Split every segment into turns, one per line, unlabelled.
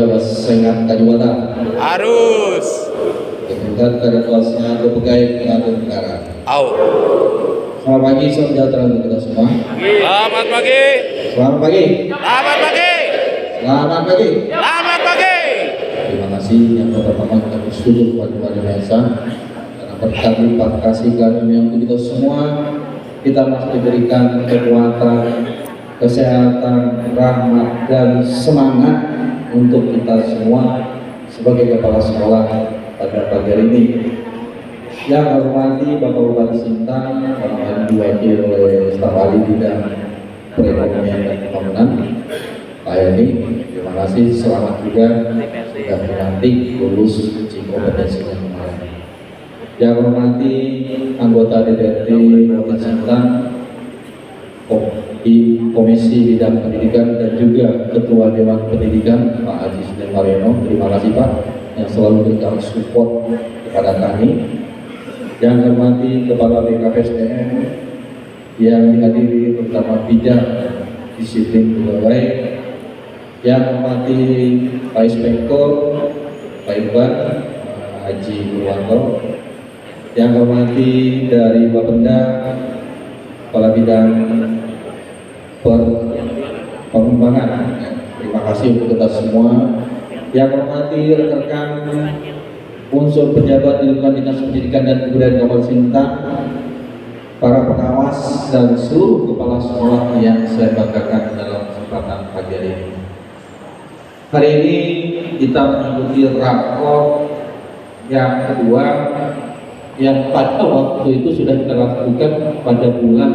Bagas Sengat Kaliwata.
Harus.
Kemudian dari kuasa kepegai pengatur negara.
Au.
Selamat pagi, salam sejahtera untuk kita semua.
Selamat pagi.
Selamat pagi.
Selamat pagi.
Selamat pagi.
Selamat pagi.
Terima kasih yang pertama kita bersyukur kepada Tuhan Yang Esa karena berkat lipat kasih karunia untuk kita semua. Kita masih diberikan kekuatan, kesehatan, rahmat dan semangat untuk kita semua sebagai kepala sekolah pada pagi hari ini. Yang saya hormati Bapak Bupati Sintang, yang diwakili oleh staf ahli bidang perekonomian dan pembangunan, Pak Yani. Terima kasih, selamat juga sudah dilantik lulus uji kompetensinya kemarin. Yang saya hormati anggota DPRD Kabupaten Sintang, di Komisi Bidang Pendidikan dan juga Ketua Dewan Pendidikan Pak Haji Sudin Mariono. Terima kasih Pak yang selalu memberikan support kepada kami. Yang saya hormati Kepala BKPSDM yang dihadiri bersama bidang disiplin pegawai. Yang saya hormati Pak Inspektur Pak Iqbal Haji Purwanto. Yang saya hormati dari Bapenda Kepala Bidang Pengembangan. Terima kasih untuk kita semua. Yang hormati rekan-rekan unsur pejabat di lingkungan Dinas Pendidikan dan Kebudayaan Kabupaten Sintang, para pengawas dan seluruh kepala sekolah yang saya banggakan dalam kesempatan pagi hari ini. Hari ini kita mengikuti rapor yang kedua yang pada waktu itu sudah kita lakukan pada bulan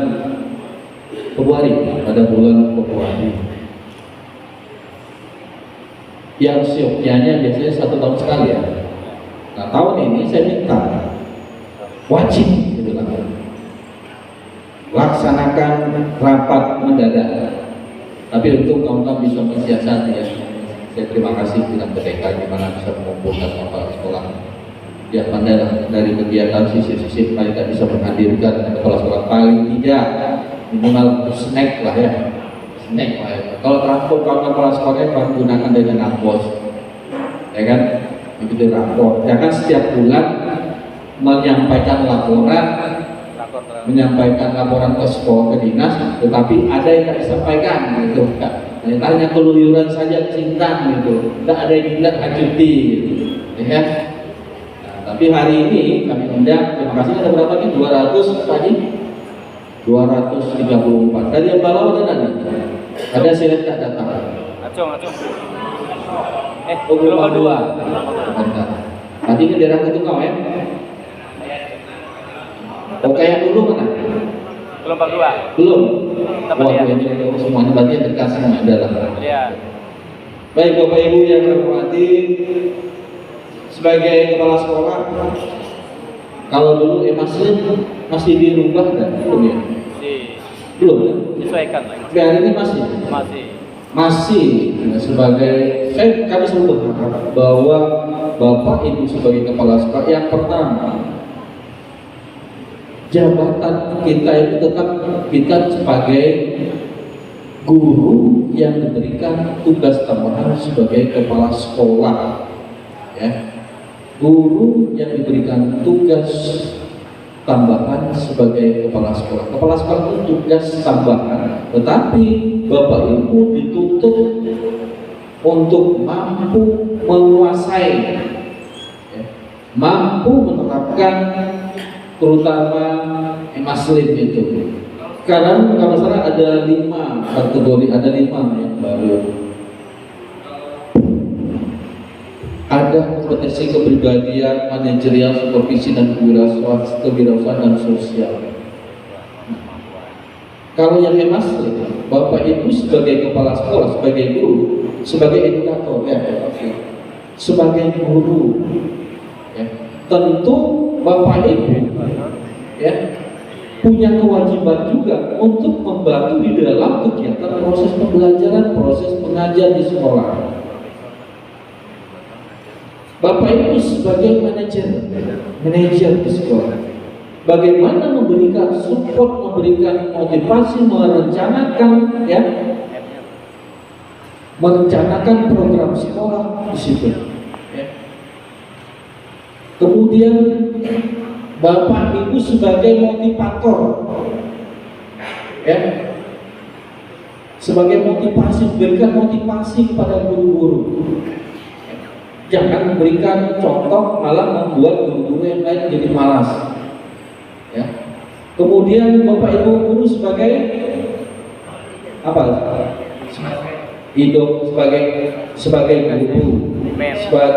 Februari, yang siokianya biasanya 1 tahun sekali ya. Nah tahun ini saya minta wajib gitu lah, laksanakan rapat mendadak. Tapi untuk kawan-kawan bisa mensiasati ya. Saya terima kasih bidang PTK di mana bisa mengumpulkan kepala sekolah. Ya pandai dari kegiatan sisir-sisir mereka bisa menghadirkan kepala sekolah paling tidak minimal snack lah ya. Kalau transport kawan kepala sekolahnya menggunakan dengan Nampos, ya kan? Begitu rapor. Ya kan setiap bulan menyampaikan laporan ke sekolah, ke dinas, tetapi ada yang tidak disampaikan gitu. Hanya keluyuran saja ke Sintang gitu. Tidak ada yang tidak cuti gitu. Ya kan? Nah, tapi hari ini kami undang, terima kasih ada berapa nih? 200 tadi? 234. Dari yang bawah ada nih? Ada silat tak datang?
Acung.
Belum dua. Tadi ke daerah Ketungau ya? Oke yang dulu mana?
Belum 42.
Belum.
Dapat ya.
Ini semuanya berarti yang dekat semua adalah.
Iya.
Baik Bapak Ibu yang saya hormati, sebagai kepala sekolah, kalau dulu masih dirubah dan belum ya? Belum ya?
Disesuaikan lagi.
Tapi hari ini masih sebagai kami selalu berharap bahwa Bapak Ibu sebagai kepala sekolah yang pertama jabatan kita itu tetap kita sebagai guru yang diberikan tugas tambahan sebagai kepala sekolah ya. Guru yang diberikan tugas tambahan sebagai kepala sekolah. Kepala sekolah itu tugas tambahan, tetapi Bapak Ibu dituntut untuk mampu menguasai, ya, mampu menerapkan terutama Maslim itu. Sekarang kalau salah ada 5 kategori, ada 5 yang baru. Ada kompetensi kepribadian, manajerial, supervisi dan kewirausahaan dan sosial. Kalau yang Maslim, Bapak Ibu sebagai kepala sekolah, sebagai guru, sebagai edukator, ya, sebagai guru, ya, tentu Bapak Ibu ya punya kewajiban juga untuk membantu di dalam kegiatan proses pembelajaran, proses pengajar di sekolah. Bapak Ibu sebagai manajer di sekolah, bagaimana memberikan support, memberikan motivasi, merencanakan ya merencanakan program sekolah di situ. Ya. Kemudian Bapak Ibu sebagai motivator, ya, sebagai motivasi, berikan motivasi kepada guru-guru. Jangan memberikan contoh malah membuat guru-guru yang lain jadi malas. Ya. Kemudian Bapak Ibu guru sebagai apa? Hidup sebagai guru, sebagai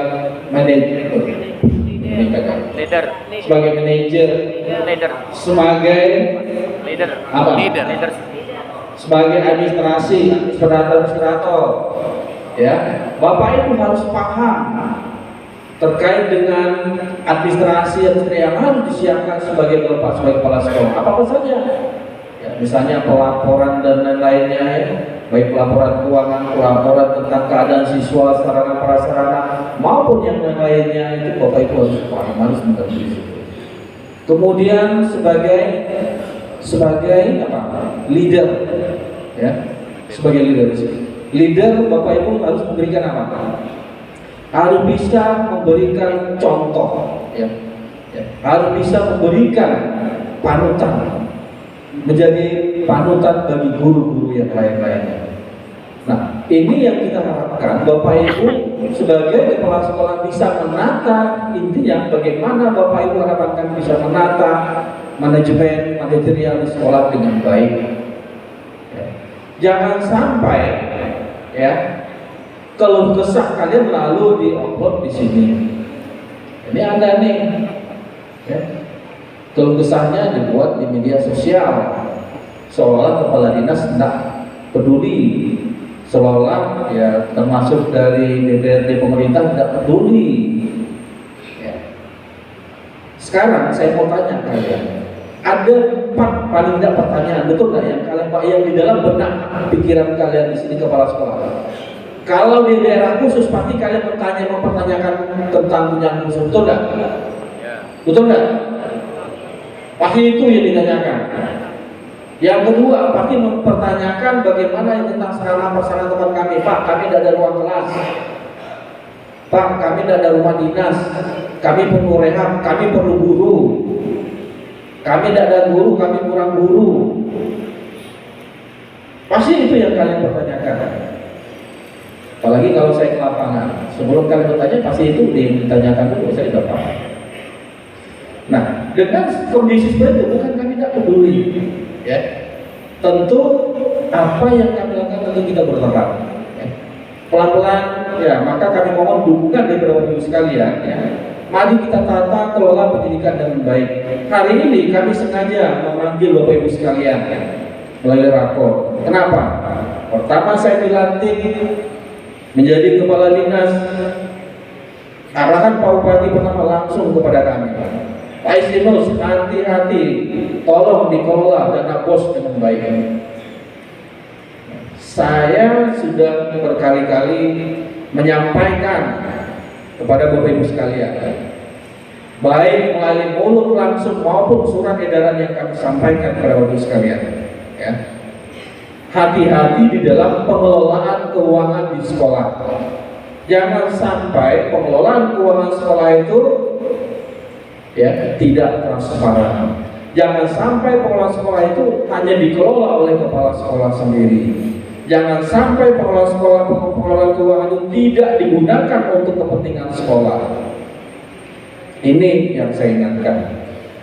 manajer,
Leader.
sebagai manajer,
Leader.
sebagai
Leader.
apa?
Leader.
Sebagai administrator, ya. Bapak Ibu harus paham terkait dengan administrasi yang harus disiapkan sebagai bapak, sebagai kepala sekolah. Apa saja? Ya, misalnya pelaporan dan lain-lainnya, ya. Baik pelaporan keuangan, pelaporan tentang keadaan siswa, sarana prasarana maupun yang lainnya, itu Bapak Ibu harus paham, harus mengerti. Kemudian sebagai apa? Leader, ya, sebagai leader Bapak Ibu harus memberikan apa? Harus bisa memberikan contoh, ya. Harus bisa memberikan panutan, menjadi panutan bagi guru-guru yang lain-lainnya. Nah, ini yang kita harapkan Bapak Ibu sebagai kepala sekolah bisa menata, intinya bagaimana Bapak Ibu harapkan bisa menata manajemen manajerial di sekolah dengan baik. Ya. Jangan sampai, ya, kalau kesah kalian lalu di-upload di sini. Ini ada nih, ya. Kalau kesahnya dibuat di media sosial, seolah kepala dinas tidak peduli, seolah ya termasuk dari DPRD pemerintah tidak peduli. Ya. Sekarang saya mau tanya kalian, ada 4 paling tidak pertanyaan, betul nggak yang kalian Pak yang di dalam benak pikiran kalian di sini kepala sekolah? Kalau di daerah khusus pasti kalian mempertanyakan tentang punya khusus, betul nggak? Betul nggak? Pasti itu yang ditanyakan. Yang kedua pasti mempertanyakan bagaimana yang tentang sarana prasarana tempat kami. Pak, kami tidak ada ruang kelas. Pak, kami tidak ada rumah dinas. Kami perlu rehab, kami perlu guru. Kami tidak ada guru, kami kurang guru. Pasti itu yang kalian pertanyakan. Apalagi kalau saya ke lapangan, sebelum kalian bertanya pasti itu ditanyakan dulu, saya tidak paham. Nah, dengan kondisi seperti itu bukan kami tidak peduli, ya. Tentu apa yang kami lakukan tentu kita berterang, ya. Pelan-pelan, ya. Maka kami mohon dukungan dari Bapak Ibu sekalian, ya. Mari kita tata kelola pendidikan dengan baik. Hari ini kami sengaja memanggil Bapak Ibu sekalian, ya, melalui rapor. Kenapa? Pertama saya dilantik menjadi kepala dinas. Arahan Pak Bupati pertama langsung kepada kami. Pak Istinus, hati-hati, tolong dikelola dana bos dengan baik. Saya sudah berkali-kali menyampaikan kepada Bapak Ibu sekalian, baik melalui mulut langsung maupun surat edaran yang kami sampaikan kepada Bapak Ibu sekalian, ya. Hati-hati di dalam pengelolaan keuangan di sekolah. Jangan sampai pengelolaan keuangan sekolah itu, ya, tidak transparan. Jangan sampai pengelola sekolah itu hanya dikelola oleh kepala sekolah sendiri. Jangan sampai pengelola sekolah, pengelola keuangan itu tidak digunakan untuk kepentingan sekolah. Ini yang saya ingatkan.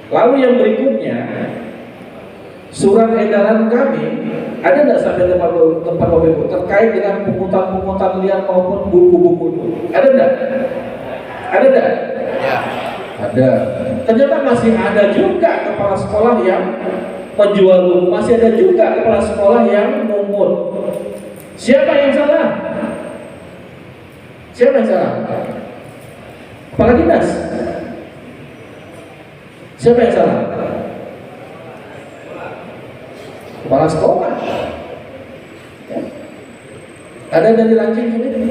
Lalu yang berikutnya, surat edaran kami ada tidak sampai tempat Bapak Ibu terkait dengan pungutan-pungutan liar maupun buku-buku? Ada tidak? Ada tidak?
Ya.
Ada. Ternyata masih ada juga kepala sekolah yang menjual buku, masih ada juga kepala sekolah yang mungut. Siapa yang salah? Siapa yang salah? Kepala dinas. Siapa yang salah? Kepala sekolah. Ya. Ada dari lancing sendiri.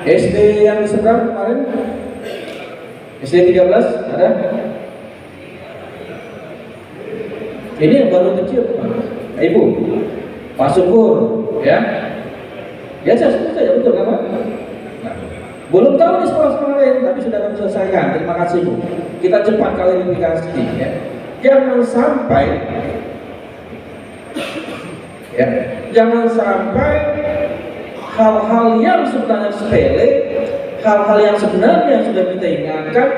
SD yang seberang kemarin? SD 13 ada? Ini yang baru kecil, Ibu, Pak Syukur, ya. Ya saya sebut saja, betul kan Pak? Nah, belum tahu di sekolah-sekolah lain, tapi sudah kami selesaikan. Terima kasih Bu. Kita cepat klarifikasi, ya. Jangan sampai, ya, jangan sampai hal-hal yang sebenarnya sepele, hal-hal yang sebenarnya sudah kita ingatkan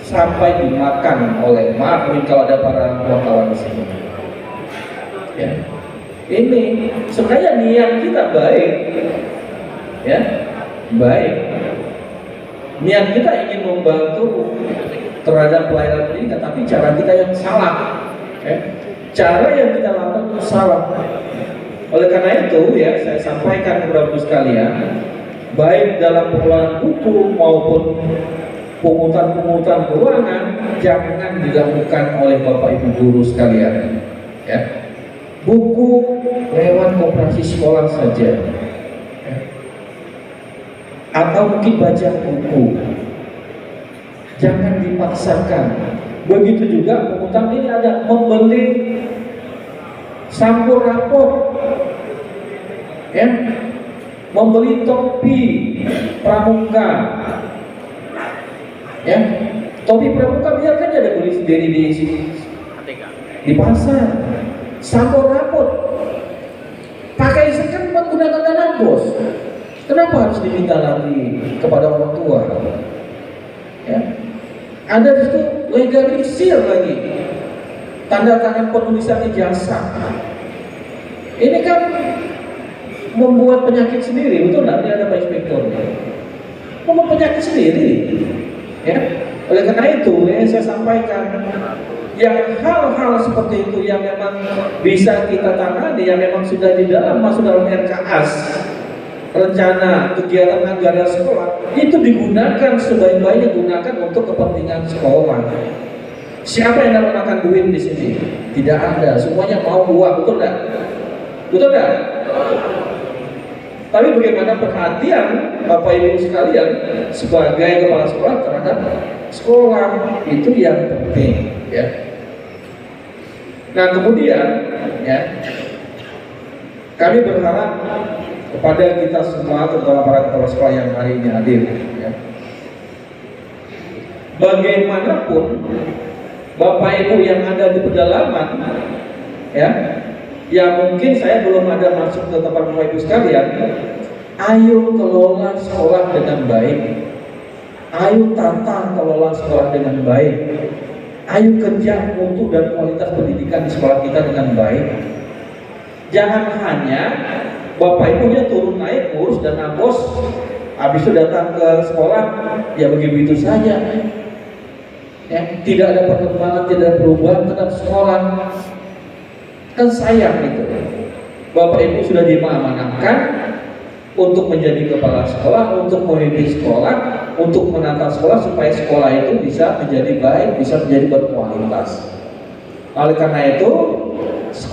sampai dimakan oleh, maaf kalau ada para wartawan di sini. Ya. Ini sebenarnya niat kita baik, ya, baik. Niat kita ingin membantu terhadap pelayanan pendidikan, tapi cara kita yang salah, ya. Cara yang kita lakukan itu salah. Oleh karena itu, ya, saya sampaikan kepada Bapak sekalian, baik dalam pengelolaan buku maupun pungutan-pungutan keuangan jangan dilakukan oleh Bapak Ibu guru sekalian, ya. Buku lewat koperasi sekolah saja, ya. Atau mungkin baca buku, jangan dipaksakan. Begitu juga pungutan ini ada membeli sampul rapor, ya, membeli topi pramuka, ya, topi pramuka biarkan aja ada beli sendiri di pasar. Sampul rapor pakai second menggunakan dana bos, kenapa harus diminta lagi kepada orang tua, ya? Ada di situ legalisir lagi, tanda tangan penulisan ijazah. Ini kan membuat penyakit sendiri, betul nggak? Ini ada Pak Inspektor, membuat penyakit sendiri, ya. Oleh karena itu, ya, saya sampaikan, yang hal-hal seperti itu yang memang bisa kita tangani, yang memang sudah di dalam masuk dalam RKAS, rencana kegiatan anggaran sekolah, itu digunakan sebaik-baiknya, gunakan untuk kepentingan sekolah. Siapa yang dapat makan duit di sini? Tidak ada, semuanya mau uang, betul nggak? Betul nggak? Tapi bagaimana perhatian Bapak Ibu sekalian sebagai kepala sekolah terhadap sekolah, itu yang penting, ya. Nah kemudian, ya, kami berharap kepada kita semua, terutama para kepala sekolah yang hari ini hadir, ya. Bagaimanapun Bapak Ibu yang ada di pedalaman, ya, yang mungkin saya belum ada masuk ke tempat Bapak Ibu sekalian, ayo kelola sekolah dengan baik, ayo tata kelola sekolah dengan baik, ayo kejar mutu dan kualitas pendidikan di sekolah kita dengan baik. Jangan hanya Bapak Ibunya turun naik ngurus dan bos, habis itu datang ke sekolah ya begitu saja, ya, tidak ada perkembangan, tidak ada perubahan terhadap sekolah. Kan sayang itu. Bapak Ibu sudah diamanahkan untuk menjadi kepala sekolah, untuk memimpin sekolah, untuk menata sekolah supaya sekolah itu bisa menjadi baik, bisa menjadi berkualitas. Oleh karena itu, sekolah